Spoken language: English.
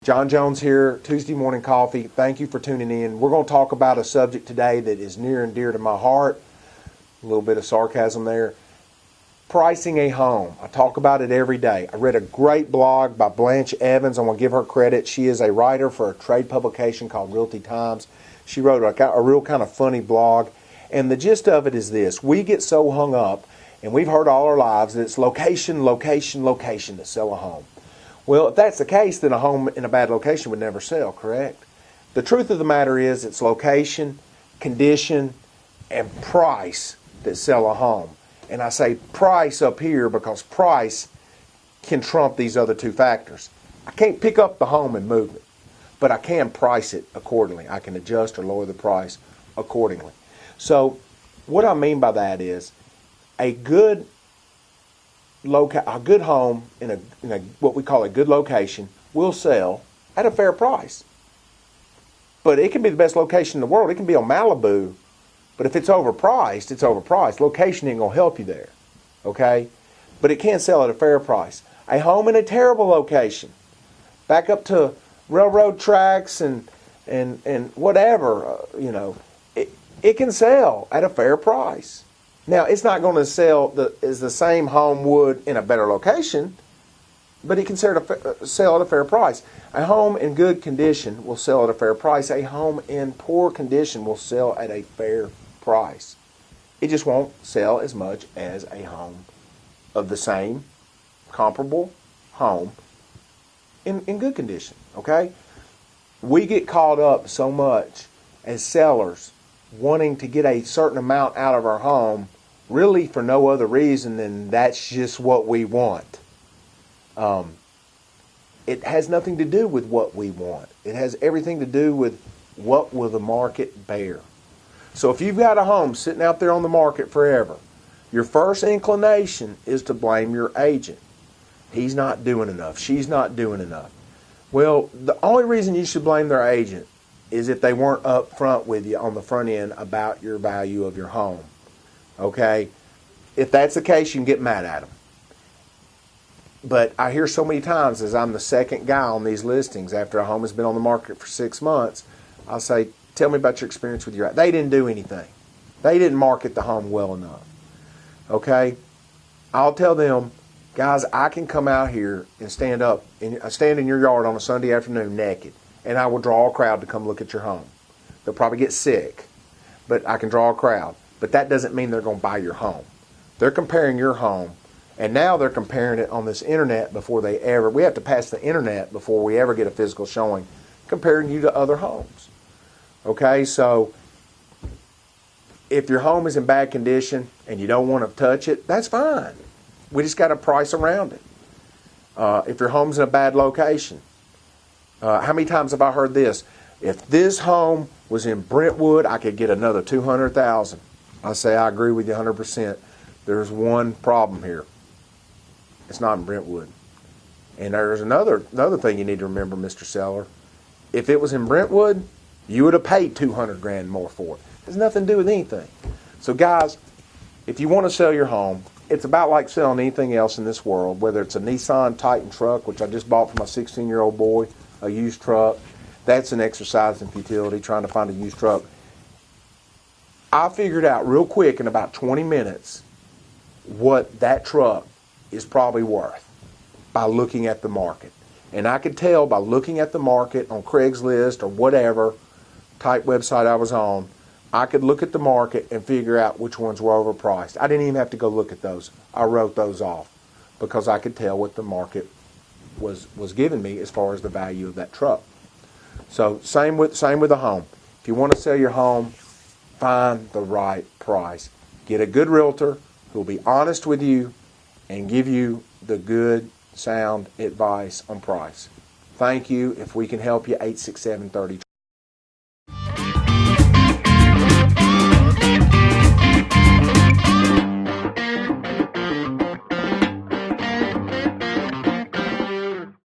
John Jones here, Tuesday Morning Coffee. Thank you for tuning in. We're going to talk about a subject today that is near and dear to my heart. A little bit of sarcasm there. Pricing a home. I talk about it every day. I read a great blog by Blanche Evans. I want to give her credit. She is a writer for a trade publication called Realty Times. She wrote a real kind of funny blog. And the gist of it is this. We get so hung up, and we've heard all our lives, that it's location, location, location to sell a home. Well, if that's the case, then a home in a bad location would never sell, correct? The truth of the matter is it's location, condition, and price that sell a home. And I say price up here because price can trump these other two factors. I can't pick up the home and move it, but I can price it accordingly. I can adjust or lower the price accordingly. So what I mean by that is a good home in a what we call a good location will sell at a fair price. But it can be the best location in the world. It can be on Malibu, but if it's overpriced, it's overpriced. Location ain't gonna help you there, okay? But it can sell at a fair price. A home in a terrible location, back up to railroad tracks and whatever, it can sell at a fair price. Now, it's not going to sell as the same home would in a better location, but it can sell at a fair price. A home in good condition will sell at a fair price. A home in poor condition will sell at a fair price. It just won't sell as much as a home of the same comparable home in good condition, okay? We get caught up so much as sellers wanting to get a certain amount out of our home really for no other reason than that's just what we want. It has nothing to do with what we want. It has everything to do with what will the market bear. So if you've got a home sitting out there on the market forever, your first inclination is to blame your agent. He's not doing enough. She's not doing enough. Well, the only reason you should blame their agent is if they weren't up front with you on the front end about your value of your home. Okay? If that's the case, you can get mad at them. But I hear so many times, as I'm the second guy on these listings, after a home has been on the market for 6 months, I'll say, tell me about your experience with your agent. They didn't do anything. They didn't market the home well enough. Okay? I'll tell them, guys, I can come out here and stand in your yard on a Sunday afternoon naked, and I will draw a crowd to come look at your home. They'll probably get sick, but I can draw a crowd. But that doesn't mean they're going to buy your home. They're comparing your home, and now they're comparing it on this internet before we have to pass the internet before we ever get a physical showing, comparing you to other homes. Okay, so if your home is in bad condition and you don't want to touch it, that's fine. We just got to price around it. If your home's in a bad location, how many times have I heard this? If this home was in Brentwood, I could get another $200,000. I say I agree with you 100%. There's one problem here. It's not in Brentwood. And there's another thing you need to remember, Mr. Seller. If it was in Brentwood, you would have paid $200,000 more for it. It has nothing to do with anything. So guys, if you want to sell your home, it's about like selling anything else in this world, whether it's a Nissan Titan truck, which I just bought for my 16-year-old boy, a used truck. That's an exercise in futility, trying to find a used truck. I figured out real quick in about 20 minutes what that truck is probably worth by looking at the market. And I could tell by looking at the market on Craigslist or whatever type website I was on, I could look at the market and figure out which ones were overpriced. I didn't even have to go look at those. I wrote those off because I could tell what the market was giving me as far as the value of that truck. So same with a home. If you want to sell your home, find the right price. Get a good realtor who will be honest with you and give you the good, sound advice on price. Thank you. If we can help you, 867-30.